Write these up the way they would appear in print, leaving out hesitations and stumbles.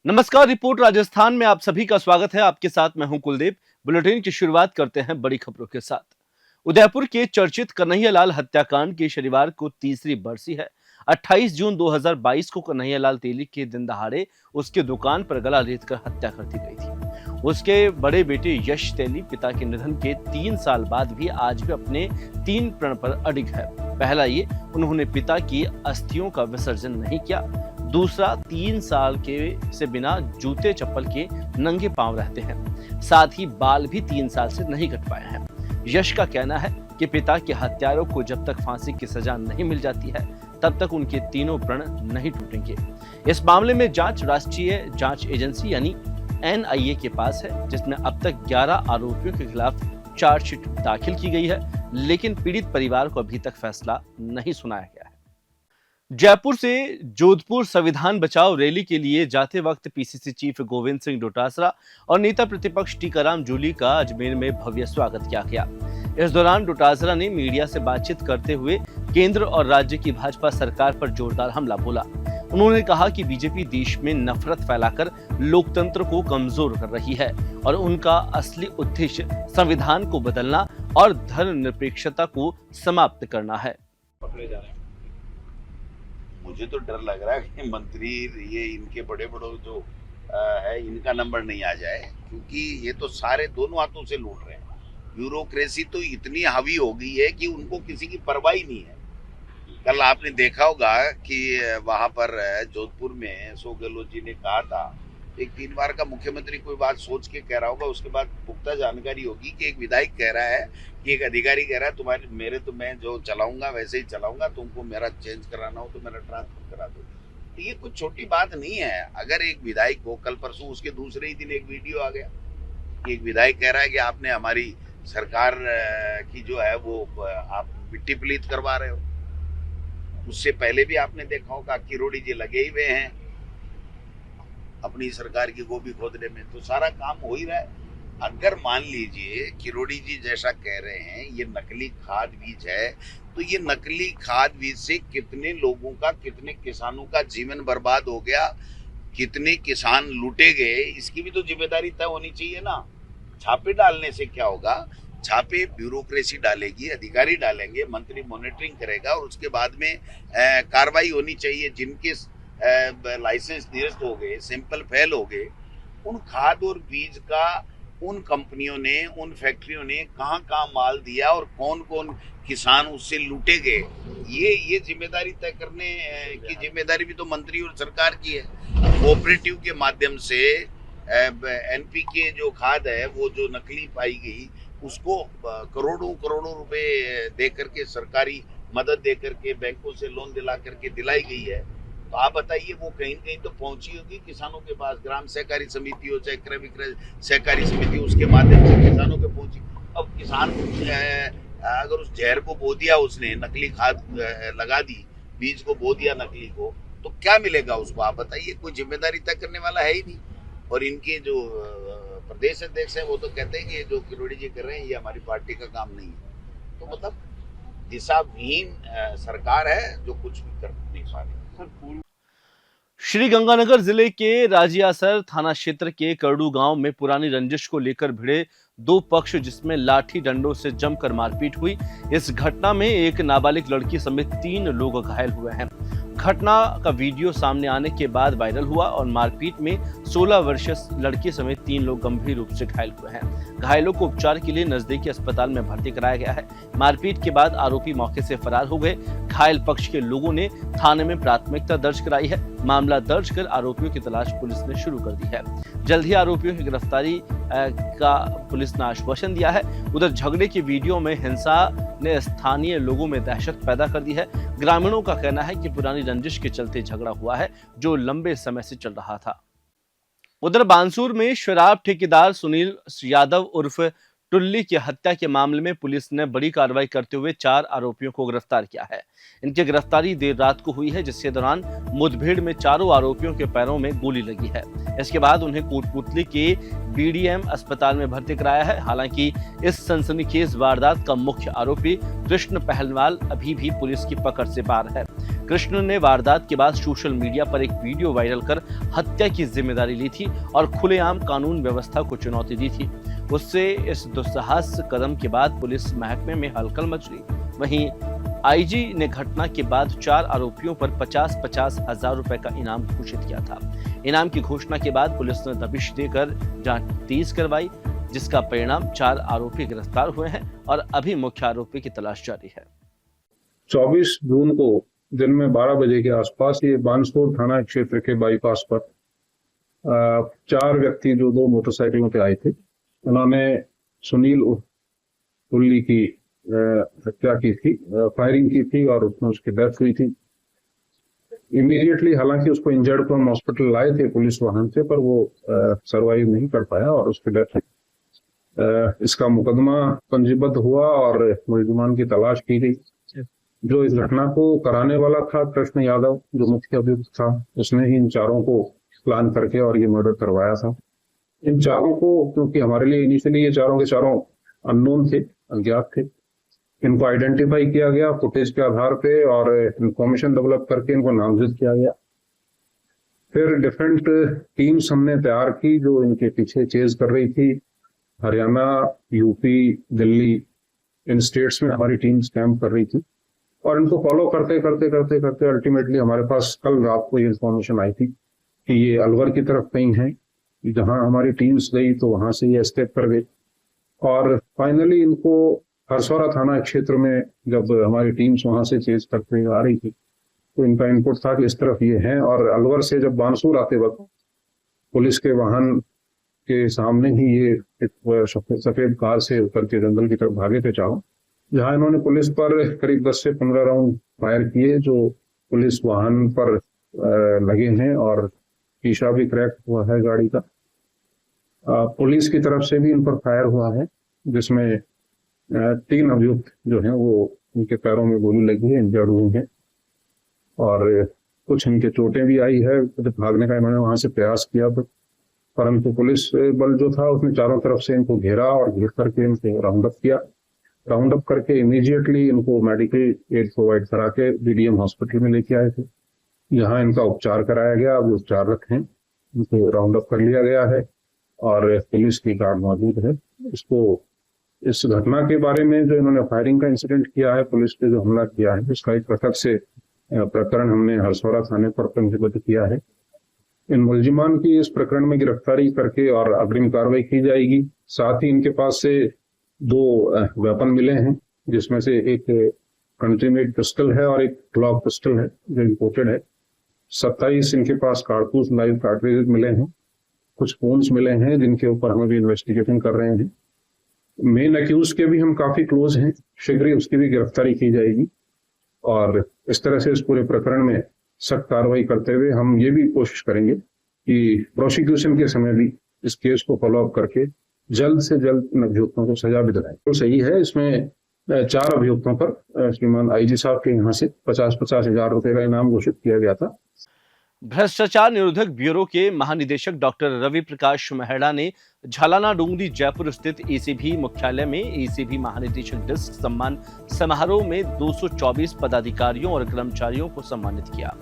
नमस्कार। रिपोर्ट राजस्थान में आप सभी का स्वागत है। आपके साथ मैं हूं कुलदीप। बुलेटिन की शुरुआत करते हैं बड़ी खबरों के साथ। उदयपुर के चर्चित कन्हैयालाल हत्याकांड की शनिवार को तीसरी बरसी है। 28 जून 2022 को कन्हैयालाल तेली के दिन दहाड़े उसके दुकान पर गला रेतकर हत्या कर दी गई थी। उसके बड़े बेटे यश तेली पिता के निधन के 3 साल बाद भी आज भी अपने 3 प्रण पर अडिग है। पहला ये, उन्होंने पिता की अस्थियों का विसर्जन नहीं किया। दूसरा, 3 साल के से बिना जूते चप्पल के नंगे पांव रहते हैं। साथ ही बाल भी 3 साल से नहीं कट पाए हैं। यश का कहना है कि पिता के हत्यारों को जब तक फांसी की सजा नहीं मिल जाती है तब तक उनके तीनों प्रण नहीं टूटेंगे। इस मामले में जांच राष्ट्रीय जांच एजेंसी यानी NIA के पास है, जिसमें अब तक 11 आरोपियों के खिलाफ चार्जशीट दाखिल की गई है, लेकिन पीड़ित परिवार को अभी तक फैसला नहीं सुनाया गया है। जयपुर से जोधपुर संविधान बचाओ रैली के लिए जाते वक्त PCC चीफ गोविंद सिंह डोटासरा और नेता प्रतिपक्ष टीकाराम जूली का अजमेर में भव्य स्वागत किया गया। इस दौरान डोटासरा ने मीडिया से बातचीत करते हुए केंद्र और राज्य की भाजपा सरकार पर जोरदार हमला बोला। उन्होंने कहा कि बीजेपी देश में नफरत फैलाकर लोकतंत्र को कमजोर कर रही है और उनका असली उद्देश्य संविधान को बदलना और धर्मनिरपेक्षता को समाप्त करना है। मुझे तो डर लग रहा है कि मंत्री ये इनके बड़े जो है इनका नंबर नहीं आ जाए, क्योंकि ये तो सारे दोनों हाथों से लूट रहे हैं। ब्यूरोक्रेसी तो इतनी हावी हो गई है कि उनको किसी की परवाह ही नहीं है। कल आपने देखा होगा कि वहां पर जोधपुर में अशोक गहलोत जी ने कहा था, एक 3 बार का मुख्यमंत्री कोई बात सोच के कह रहा होगा, उसके बाद पुख्ता जानकारी होगी कि एक विधायक कह रहा है कि एक अधिकारी कह रहा है तुम्हारे मेरे तो मैं जो चलाऊंगा वैसे ही चलाऊंगा, तुमको मेरा चेंज कराना हो तो मेरा ट्रांसफर करा दो। तो ये कुछ छोटी बात नहीं है। अगर एक विधायक को कल परसों उसके दूसरे ही दिन एक वीडियो आ गया कि एक विधायक कह रहा है कि आपने हमारी सरकार की जो है वो आप मिट्टी पलीत करवा रहे हो। उससे पहले भी आपने देखा होगा किरोड़ी जी लगे ही हुए हैं अपनी सरकार की गोभी खोदने में, तो सारा काम हो ही रहा है। अगर मान लीजिए किरोड़ी जी जैसा कह रहे हैं ये नकली खाद बीज है, तो ये नकली खाद बीज से कितने लोगों का, कितने किसानों का जीवन बर्बाद हो गया, कितने किसान लूटे गए, इसकी भी तो जिम्मेदारी तय होनी चाहिए ना। छापे डालने से क्या होगा? छापे ब्यूरोक्रेसी डालेगी, अधिकारी डालेंगे, मंत्री मॉनिटरिंग करेगा और उसके बाद में कार्रवाई होनी चाहिए। जिनके लाइसेंस निरस्त हो गए, सैंपल फेल हो गए, उन खाद और बीज का उन कंपनियों ने, उन फैक्ट्रियों ने कहां माल दिया और कौन कौन किसान उससे लूटे गए, ये जिम्मेदारी तय करने की जिम्मेदारी भी तो मंत्री और सरकार की है। कोऑपरेटिव के माध्यम से NPK जो खाद है वो जो नकली पाई गई, उसको करोड़ों रुपए दे करके, सरकारी मदद दे करके, बैंकों से लोन दिला करके दिलाई गई है। तो आप बताइए वो कहीं कहीं तो पहुंची होगी किसानों के पास। ग्राम सहकारी समिति हो चाहे क्रय विक्रय सहकारी समिति, उसके माध्यम से किसानों के पहुंची। अब किसान अगर उस जहर को बो दिया, उसने नकली खाद लगा दी, बीज को बो दिया नकली को, तो क्या मिलेगा उसको? आप बताइए। कोई जिम्मेदारी तय करने वाला है ही नहीं। और इनके जो प्रदेश अध्यक्ष है वो तो कहते हैं कि जो किरोड़ी जी कर रहे हैं ये हमारी पार्टी का काम नहीं है। तो मतलब दिशाविहीन सरकार है जो कुछ भी कर नहीं पा रही। श्री गंगानगर जिले के राजियासर थाना क्षेत्र के करडू गांव में पुरानी रंजिश को लेकर भिड़े 2 पक्ष, जिसमें लाठी डंडों से जमकर मारपीट हुई। इस घटना में एक नाबालिग लड़की समेत 3 लोग घायल हुए हैं। घटना का वीडियो सामने आने के बाद वायरल हुआ और मारपीट में 16 वर्षीय लड़की समेत 3 लोग गंभीर रूप से घायल हुए हैं। घायलों को उपचार के लिए नजदीकी अस्पताल में भर्ती कराया गया है। मारपीट के बाद आरोपी मौके से फरार हो गए। घायल पक्ष के लोगों ने थाने में प्राथमिकता दर्ज कराई है। मामला दर्ज कर आरोपियों की तलाश पुलिस ने शुरू कर दी है। जल्द ही आरोपियों की गिरफ्तारी का पुलिस ने आश्वासन दिया है। उधर झगड़े की वीडियो में हिंसा ने स्थानीय लोगों में दहशत पैदा कर दी है। ग्रामीणों का कहना है कि पुरानी रंजिश के चलते झगड़ा हुआ है जो लंबे समय से चल रहा था। उधर बानसूर में शराब ठेकेदार सुनील यादव उर्फ टुल्ली की हत्या के मामले में पुलिस ने बड़ी कार्रवाई करते हुए 4 आरोपियों को गिरफ्तार किया है। इनकी गिरफ्तारी देर रात को हुई है, जिसके दौरान मुठभेड़ में चारों आरोपियों के पैरों में गोली लगी है। इसके बाद उन्हें कोटपुतली के BDM अस्पताल में भर्ती कराया है। हालांकि इस सनसनीखेज वारदात का मुख्य आरोपी कृष्ण पहलवाल अभी भी पुलिस की पकड़ से बाहर है। कृष्ण ने वारदात के बाद सोशल मीडिया पर एक वीडियो वायरल कर हत्या की जिम्मेदारी ली थी और खुलेआम कानून व्यवस्था को चुनौती दी थी। उससे इस दुस्साहस कदम के बाद पुलिस महकमे में हलचल मच गई। वहीं आईजी ने घटना के बाद 4 आरोपियों पर 50-50 हजार रुपए का इनाम घोषित किया था। इनाम की घोषणा के बाद पुलिस ने दबिश देकर जांच तेज करवाई, जिसका परिणाम 4 आरोपी गिरफ्तार हुए हैं और अभी मुख्य आरोपी की तलाश जारी है। 24 जून को दिन में 12 बजे के आसपास ये बानसूर थाना क्षेत्र के बाईपास पर 4 व्यक्ति जो 2 मोटरसाइकिलों पे आए थे, उन्होंने सुनील उल्ली की हत्या की थी, फायरिंग की थी और उसमें उसकी डेथ हुई थी। इमीडिएटली हालांकि उसको इंजर्ड को हम हॉस्पिटल लाए थे पुलिस वाहन से, पर वो सरवाइव नहीं कर पाया और उसकी डेथ हुई। इसका मुकदमा पंजीबद्ध हुआ और मुलजिमान की तलाश की गई। जो इस घटना को कराने वाला था कृष्ण यादव, जो मुख्य अभियुक्त था, उसने ही इन चारों को प्लान करके और ये मर्डर करवाया था। इन चारों को, क्योंकि हमारे लिए इनिशियली ये चारों के चारों अननोन थे, अज्ञात थे, इनको आइडेंटिफाई किया गया फुटेज के आधार पे और इंफॉर्मेशन डेवलप करके इनको नामजद किया गया। फिर डिफरेंट टीम्स हमने तैयार की जो इनके पीछे चेज कर रही थी। हरियाणा, यूपी, दिल्ली, इन स्टेट्स में हमारी टीम्स कैंप कर रही थी और इनको फॉलो करते करते करते करते अल्टीमेटली हमारे पास कल रात को ये इन्फॉर्मेशन आई थी कि ये अलवर की तरफ कहीं है। जहां हमारी टीम्स गई तो वहां से ये एस्केप कर गए और फाइनली इनको हरसौरा थाना क्षेत्र में जब हमारी टीम्स वहां से चेज करते आ रही थी तो इनका इनपुट था कि इस तरफ ये है और अलवर से जब बानसूर आते वक्त पुलिस के वाहन के सामने ही ये एक सफेद कार से उतर के जंगल की तरफ भागे थे चारों, जहां इन्होंने पुलिस पर करीब 10 से 15 राउंड फायर किए जो पुलिस वाहन पर लगे हैं और शीशा भी क्रैक हुआ है गाड़ी का। पुलिस की तरफ से भी इन पर फायर हुआ है जिसमें 3 अभियुक्त जो हैं वो उनके पैरों में गोली लगी है, इंजर्ड हुए हैं और कुछ इनके चोटें भी आई है। जब भागने का इन्होंने वहां से प्रयास किया परंतु पुलिस बल जो था उसने चारों तरफ से इनको घेरा और घेर करके इनको राउंड अप किया। राउंड अप करके इमीडिएटली इनको मेडिकल एड प्रोवाइड करा के बीडीएम हॉस्पिटल में लेके आए थे, जहां इनका उपचार कराया गया। अब उपचाररत हैं, इनको राउंड अप कर लिया गया है और पुलिस की गार्ड मौजूद है। इसको इस घटना के बारे में जो इन्होंने फायरिंग का इंसिडेंट किया है, पुलिस पे जो हमला किया है, इसका एक पृथक से प्रकरण हमने हरसौरा थाने पर पंजीबद्ध किया है। इन मुलजिमान की इस प्रकरण में गिरफ्तारी करके और अग्रिम कार्रवाई की जाएगी। साथ ही इनके पास से 2 वेपन मिले हैं जिसमें से एक कंट्री मेड पिस्टल है और एक ग्लॉक पिस्टल है जो इम्पोर्टेड है। 27 इनके पास कारतूस लाइव कार्ट्रिजेज मिले हैं। कुछ फोन्स मिले हैं जिनके ऊपर हम अभी इन्वेस्टिगेशन कर रहे हैं। मेन अक्यूज के भी हम काफी क्लोज हैं, शीघ्र ही उसकी भी गिरफ्तारी की जाएगी और इस तरह से इस पूरे प्रकरण में सख्त कार्रवाई करते हुए हम ये भी कोशिश करेंगे कि प्रोसिक्यूशन के समय भी इस केस को फॉलो अप करके जल्द से जल्द इन अभियुक्तों को सजा भी दिलाएं। तो सही है, इसमें 4 अभियुक्तों पर श्रीमान आईजी साहब के यहाँ से 50-50 हजार रुपए का इनाम घोषित किया गया था। भ्रष्टाचार निरोधक ब्यूरो के महानिदेशक डॉक्टर रवि प्रकाश मेहड़ा ने झालाना डूंगरी जयपुर स्थित एसीबी मुख्यालय में एसीबी महानिदेशक डिस्क सम्मान समारोह में 224 पदाधिकारियों और कर्मचारियों को सम्मानित किया।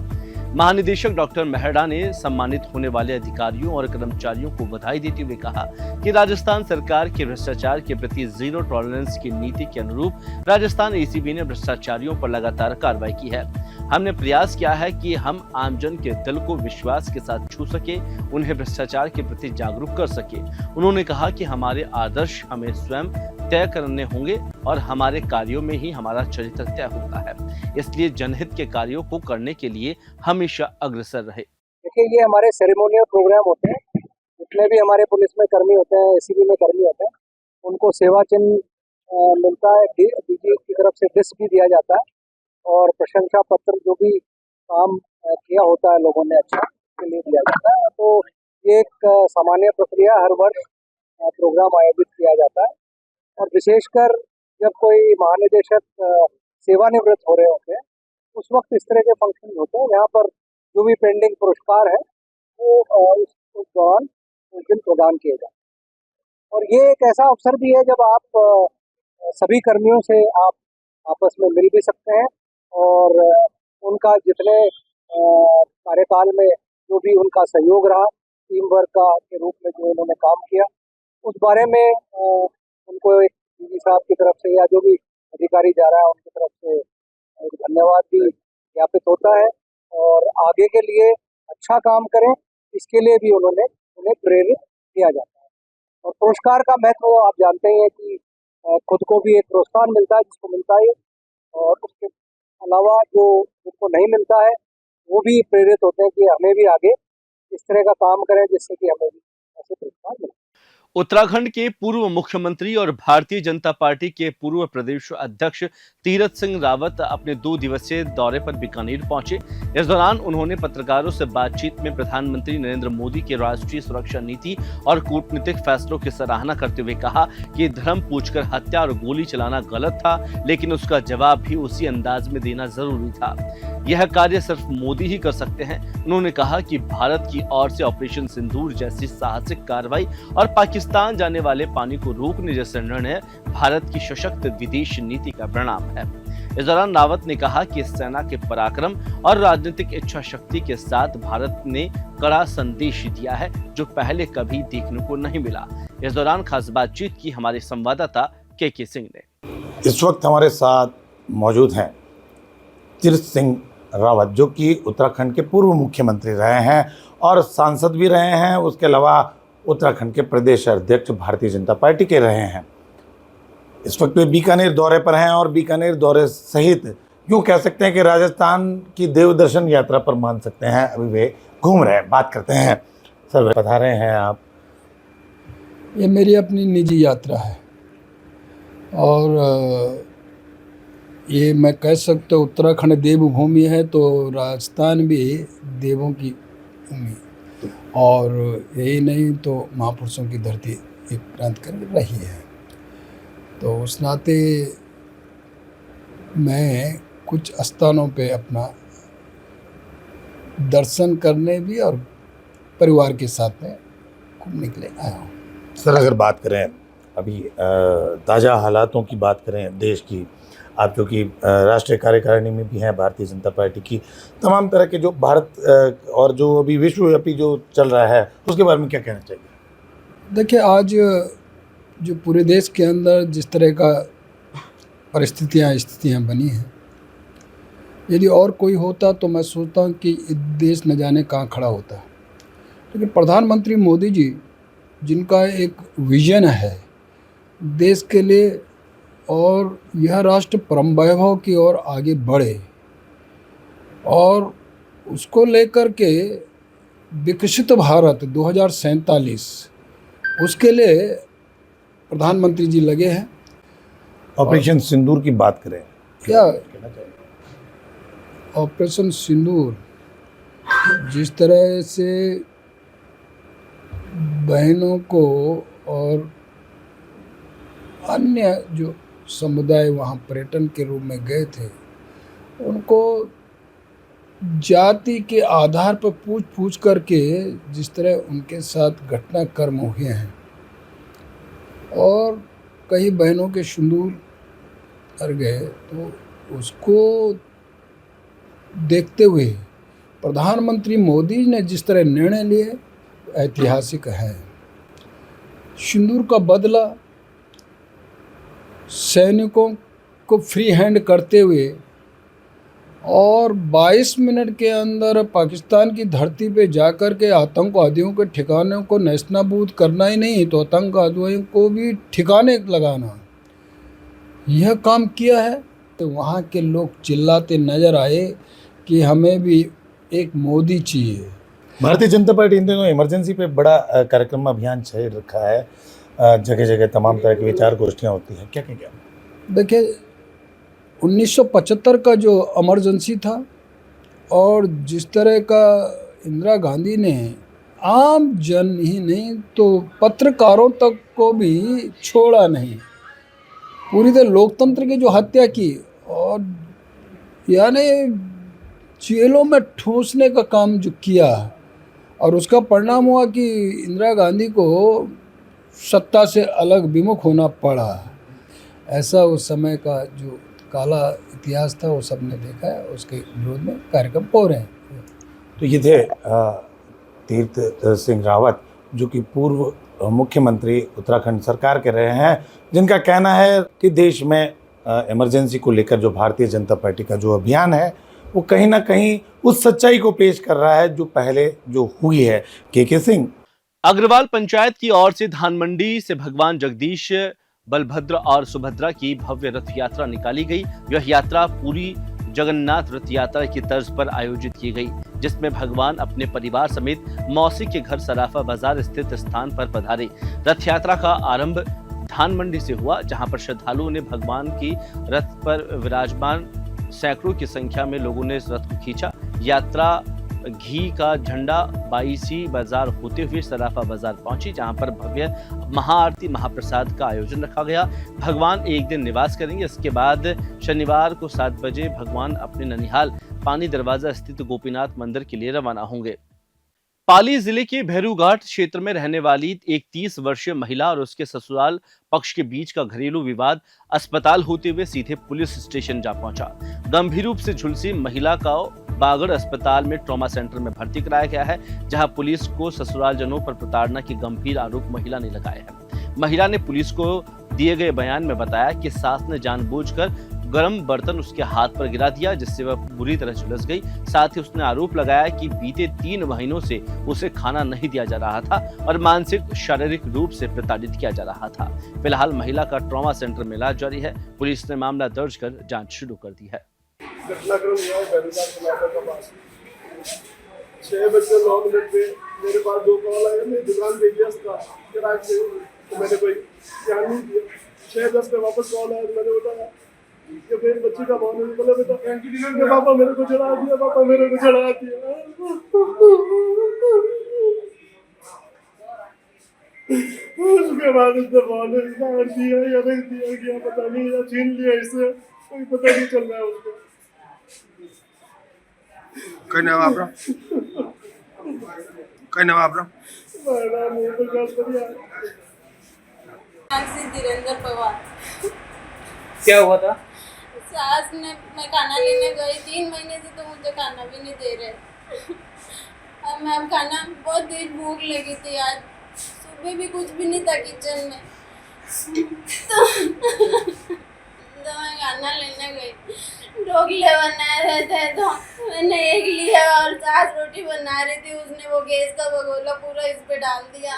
महानिदेशक डॉक्टर मेहड़ा ने सम्मानित होने वाले अधिकारियों और कर्मचारियों को बधाई देते हुए कहा कि राजस्थान सरकार के भ्रष्टाचार के प्रति जीरो टॉलरेंस की नीति के अनुरूप राजस्थान एसीबी ने भ्रष्टाचारियों पर लगातार कार्रवाई की है। हमने प्रयास किया है कि हम आमजन के दिल को विश्वास के साथ छू सके, उन्हें भ्रष्टाचार के प्रति जागरूक कर सके। उन्होंने कहा कि हमारे आदर्श हमें स्वयं तय करने होंगे और हमारे कार्यों में ही हमारा चरित्र तय होता है, इसलिए जनहित के कार्यों को करने के लिए हमेशा अग्रसर रहे। देखिए, ये हमारे सेरेमोनियल प्रोग्राम होते हैं। जितने भी हमारे पुलिस में कर्मी होते हैं, एसीबी में कर्मी होते हैं, उनको सेवा चिन्ह मिलता है, डीजी की तरफ से डिस्क भी दिया जाता है और प्रशंसा पत्र जो भी काम किया होता है लोगों ने अच्छा, उसके लिए दिया जाता है। तो ये एक सामान्य प्रक्रिया हर वर्ष प्रोग्राम आयोजित किया जाता है और विशेषकर जब कोई महानिदेशक सेवानिवृत्त हो रहे होते हैं उस वक्त इस तरह के फंक्शन होते हैं। यहाँ पर जो भी पेंडिंग पुरस्कार है वो उस दौरान उस दिन प्रदान किए जाते हैं। और ये एक ऐसा अवसर भी है जब आप सभी कर्मियों से आप आपस में मिल भी सकते हैं और उनका जितने कार्यकाल में जो भी उनका सहयोग रहा, टीम वर्क का के रूप में जो उन्होंने काम किया, उस बारे में उनको एक डीजी साहब की तरफ से या जो भी अधिकारी जा रहा है उनकी तरफ से एक धन्यवाद भी ज्ञापित होता है, और आगे के लिए अच्छा काम करें इसके लिए भी उन्हें प्रेरित किया जाता है। और पुरस्कार का महत्व आप जानते ही हैं कि खुद को भी एक प्रोत्साहन मिलता है जिसको मिलता है, और उसके अलावा जो जिनको नहीं मिलता है वो भी प्रेरित होते हैं कि हमें भी आगे इस तरह का काम करें जिससे कि हमें भी ऐसे पुरस्कार मिले। उत्तराखंड के पूर्व मुख्यमंत्री और भारतीय जनता पार्टी के पूर्व प्रदेश अध्यक्ष तीरथ सिंह रावत अपने 2 दिवसीय दौरे पर बीकानेर पहुंचे। इस दौरान उन्होंने पत्रकारों से बातचीत में प्रधानमंत्री नरेंद्र मोदी की राष्ट्रीय सुरक्षा नीति और कूटनीतिक फैसलों की सराहना करते हुए कहा कि धर्म पूछकर हत्या और गोली चलाना गलत था, लेकिन उसका जवाब भी उसी अंदाज में देना जरूरी था। यह कार्य सिर्फ मोदी ही कर सकते हैं। उन्होंने कहा कि भारत की ओर से ऑपरेशन सिंदूर जैसी साहसिक कार्रवाई और पाकिस्तान जाने वाले पानी को रोकने जैसे निर्णय भारत की सशक्त विदेश नीति का परिणाम है। इस दौरान रावत ने कहा कि सेना के पराक्रम और राजनीतिक इच्छा शक्ति के साथ भारत ने कड़ा संदेश दिया है जो पहले कभी देखने को नहीं मिला। इस दौरान खास बातचीत की हमारे संवाददाता के सिंह ने। इस वक्त हमारे साथ मौजूद हैं तीरथ सिंह रावत, जो कि उत्तराखंड के पूर्व मुख्यमंत्री रहे हैं और सांसद भी रहे हैं। उसके अलावा उत्तराखंड के प्रदेश अध्यक्ष भारतीय जनता पार्टी के रहे हैं। इस वक्त वे बीकानेर दौरे पर हैं और बीकानेर दौरे सहित यूँ कह सकते हैं कि राजस्थान की देवदर्शन यात्रा पर मान सकते हैं अभी वे घूम रहे हैं। बात करते हैं। सर, बता रहे हैं आप? ये मेरी अपनी निजी यात्रा है और ये मैं कह सकता हूँ उत्तराखंड देवभूमि है तो राजस्थान भी देवों की भूमि, और यही नहीं तो महापुरुषों की धरती एक प्रांत कर रही है। तो उस नाते मैं कुछ स्थानों पे अपना दर्शन करने भी और परिवार के साथ में घूमने के लिए आया हूँ। सर, अगर बात करें अभी ताज़ा हालातों की बात करें देश की, आप जो कि राष्ट्रीय कार्यकारिणी में भी हैं भारतीय जनता पार्टी की, तमाम तरह के जो भारत और जो अभी विश्वव्यापी जो चल रहा है उसके बारे में क्या कहना चाहिए? देखिए, आज जो पूरे देश के अंदर जिस तरह का स्थितियाँ बनी हैं, यदि और कोई होता तो मैं सोचता हूँ कि देश न जाने कहाँ खड़ा होता। लेकिन प्रधानमंत्री मोदी जी, जिनका एक विजन है देश के लिए और यह राष्ट्र परम वैभव की ओर आगे बढ़े, और उसको लेकर के विकसित भारत 2047 उसके लिए प्रधानमंत्री जी लगे हैं। ऑपरेशन सिंदूर की बात करें, क्या ऑपरेशन सिंदूर जिस तरह से बहनों को और अन्य जो समुदाय वहाँ पर्यटन के रूप में गए थे, उनको जाति के आधार पर पूछ करके जिस तरह उनके साथ घटनाक्रम हुए हैं, और कई बहनों के सिंदूर कर गए, तो उसको देखते हुए प्रधानमंत्री मोदी ने जिस तरह निर्णय लिए ऐतिहासिक है। सिंदूर का बदला सैनिकों को फ्री हैंड करते हुए और 22 मिनट के अंदर पाकिस्तान की धरती पे जाकर के आतंकवादियों के ठिकानों को नेस्तनाबूद करना ही नहीं तो आतंकवादियों को भी ठिकाने लगाना, यह काम किया है। तो वहाँ के लोग चिल्लाते नज़र आए कि हमें भी एक मोदी चाहिए। भारतीय जनता पार्टी इन दिनों इमरजेंसी पे बड़ा कार्यक्रम अभियान चल रखा है, जगह जगह तमाम तरह की विचार गोष्ठियाँ होती हैं, क्या क्या? देखिए, 1975 का जो इमरजेंसी था और जिस तरह का इंदिरा गांधी ने आम जन ही नहीं तो पत्रकारों तक को भी छोड़ा नहीं, पूरी तरह लोकतंत्र की जो हत्या की और यानी जेलों में ठूंसने का काम जो किया, और उसका परिणाम हुआ कि इंदिरा गांधी को सत्ता से अलग विमुख होना पड़ा। ऐसा उस समय का जो काला इतिहास था वो सबने देखा है, उसके विरोध में कार्यक्रम हो रहे हैं। तो ये थे तीर्थ सिंह रावत, जो कि पूर्व मुख्यमंत्री उत्तराखंड सरकार के रहे हैं, जिनका कहना है कि देश में इमरजेंसी को लेकर जो भारतीय जनता पार्टी का जो अभियान है वो कहीं ना कहीं उस सच्चाई को पेश कर रहा है जो पहले जो हुई है। के सिंह। अग्रवाल पंचायत की ओर से धानमंडी से भगवान जगदीश, बलभद्र और सुभद्रा की भव्य रथ यात्रा निकाली गई। यह यात्रा पूरी जगन्नाथ रथ यात्रा की तर्ज पर आयोजित की गई, जिसमें भगवान अपने परिवार समेत मौसी के घर सराफा बाजार स्थित स्थान पर पधारे। रथ यात्रा का आरंभ धानमंडी से हुआ, जहां पर श्रद्धालुओं ने भगवान की रथ पर विराजमान सैकड़ों की संख्या में लोगों ने इस रथ को खींचा। यात्रा घी का झंडा बाईसी बाजार होते हुए सराफा बाजार पहुंची, जहां पर भव्य महाआरती महाप्रसाद का आयोजन रखा गया। भगवान एक दिन निवास करेंगे। इसके बाद शनिवार को 7 बजे भगवान अपने ननिहाल पानी दरवाजा स्थित गोपीनाथ मंदिर के लिए रवाना होंगे। पाली जिले के भैरूघाट क्षेत्र में रहने वाली एक 30 वर्षीय महिला और उसके ससुराल पक्ष के बीच का घरेलू विवाद अस्पताल होते हुए सीधे पुलिस स्टेशन जा पहुंचा। गंभीर रूप से झुलसी महिला का बागड़ अस्पताल में ट्रॉमा सेंटर में भर्ती कराया गया है, जहां पुलिस को ससुरालजनों पर प्रताड़ना के गंभीर आरोप महिला ने लगाए हैं। महिला ने पुलिस को दिए गए बयान में बताया कि सास ने जानबूझकर गर्म बर्तन उसके हाथ पर गिरा दिया, जिससे वह बुरी तरह झुलस गई। साथ ही उसने आरोप लगाया कि बीते 3 महीनों से उसे खाना नहीं दिया जा रहा था और मानसिक शारीरिक रूप से प्रताड़ित किया जा रहा था। फिलहाल महिला का ट्रॉमा सेंटर में इलाज जारी है। पुलिस ने मामला दर्ज कर जांच शुरू कर दी है। घटनाक्रम हुआ है भैरूघाट इलाका का पास 6 बजे 9 मिनट पे मेरे पास 2 कॉल आए। मैं दुकान पे व्यस्त था किराए से, तो मैंने कोई ध्यान नहीं दिया। 6:10 पे वापस कॉल आया, मैंने बताया कि मेरी बच्ची का फोन है। बोला बेटा पापा मेरे को चढ़ा दिया, पापा मेरे को चढ़ा दिया। उसके बाद उसने फोन मार दिया या रख दिया गया पता नहीं, या छीन लिया इससे, कोई पता नहीं चल रहा है उसको। कई नाम आपका? कई नाम आपका? धीरेन्द्र पवार। क्या हुआ था? सास ने, मैं खाना लेने गई 3 महीने से, तो मुझे खाना भी नहीं दे रहे। और मैं अब खाना बहुत तेज भूख लगी थी, आज सुबह भी कुछ भी नहीं था किचन में, तो मैं खाना लेने गई। ढोकले बनाए रहे थे तो मैंने एक लिया और सास रोटी बना रही थी, उसने वो गैस का भगोला पूरा इस पे डाल दिया।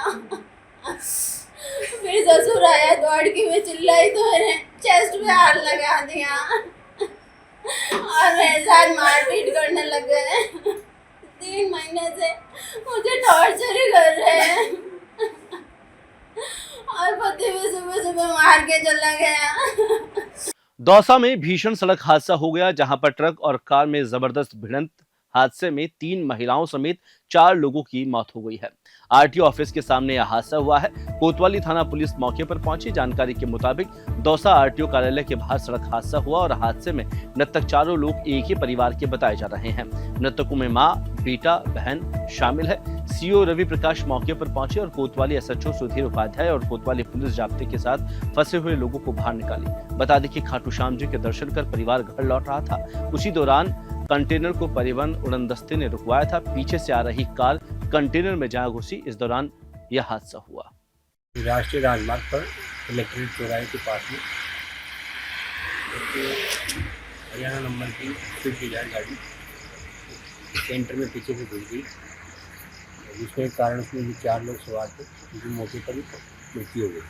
फिर ससुर आया, दौड़ के मैं चिल्लाई तो मैंने चेस्ट पे हाथ लगा दिया और मेरे साथ मारपीट करने लगे। 3 महीने से मुझे टॉर्चर ही कर रहे हैं और पति भी सुबह सुबह मार के चला गया। दौसा में भीषण सड़क हादसा हो गया, जहां पर ट्रक और कार में जबरदस्त भिड़ंत हादसे में 3 महिलाओं समेत 4 लोगों की मौत हो गई है। आरटीओ ऑफिस के सामने यह हादसा हुआ है। कोतवाली थाना पुलिस मौके पर पहुंची। जानकारी के मुताबिक दौसा आरटीओ कार्यालय के बाहर सड़क हादसा हुआ और हादसे में मृतक चारों लोग एक ही परिवार के बताए जा रहे हैं। मृतकों में मां, बेटा, बहन शामिल है। सीओ रवि प्रकाश मौके पर पहुंचे और कोतवाली एसएचओ सुधीर उपाध्याय और कोतवाली पुलिस जाब्ते के साथ फंसे हुए लोगों को बाहर निकाली। बता दें कि खाटू श्याम जी के दर्शन कर परिवार घर लौट रहा था। उसी दौरान कंटेनर को परिवहन उड़नदस्ते ने रुकवाया था। पीछे से आ रही कार कंटेनर में जा घुसी। इस दौरान यह हादसा हुआ। राष्ट्रीय राजमार्ग पर इलेक्ट्रिक चौराहे के पास में हरियाणा नंबर की स्विफ्ट डिजायर गाड़ी सेंटर में पीछे से घुस गई, जिसके कारण उसमें जो 4 लोग सवार थे उनकी मौके पर ही मृत्यु हो गई।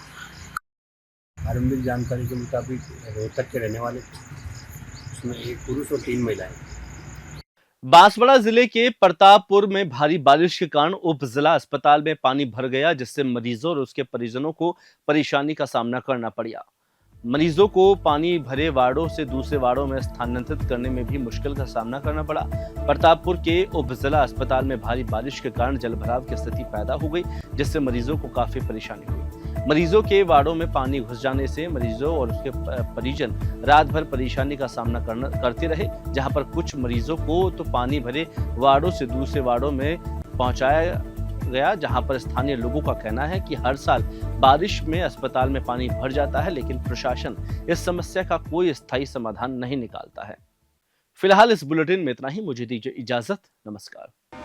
आरंभिक जानकारी के मुताबिक रोहतक के रहने वाले थे, उसमें एक पुरुष और 3 महिलाएं। बांसवाड़ा जिले के प्रतापपुर में भारी बारिश के कारण उप जिला अस्पताल में पानी भर गया, जिससे मरीजों और उसके परिजनों को परेशानी का सामना करना पड़ा। मरीजों को पानी भरे वार्डों से दूसरे वार्डों में स्थानांतरित करने में भी मुश्किल का सामना करना पड़ा। प्रतापपुर के उप जिला अस्पताल में भारी बारिश के कारण जलभराव की स्थिति पैदा हो गई, जिससे मरीजों को काफी परेशानी हुई। मरीजों के वार्डों में पानी घुस जाने से मरीजों और उसके परिजन रात भर परेशानी का सामना करते रहे, जहां पर कुछ मरीजों को तो पानी भरे वार्डों से दूसरे वार्डों में पहुंचाया गया, जहां पर स्थानीय लोगों का कहना है कि हर साल बारिश में अस्पताल में पानी भर जाता है, लेकिन प्रशासन इस समस्या का कोई स्थायी समाधान नहीं निकालता है। फिलहाल इस बुलेटिन में इतना ही। मुझे दीजिए इजाजत। नमस्कार।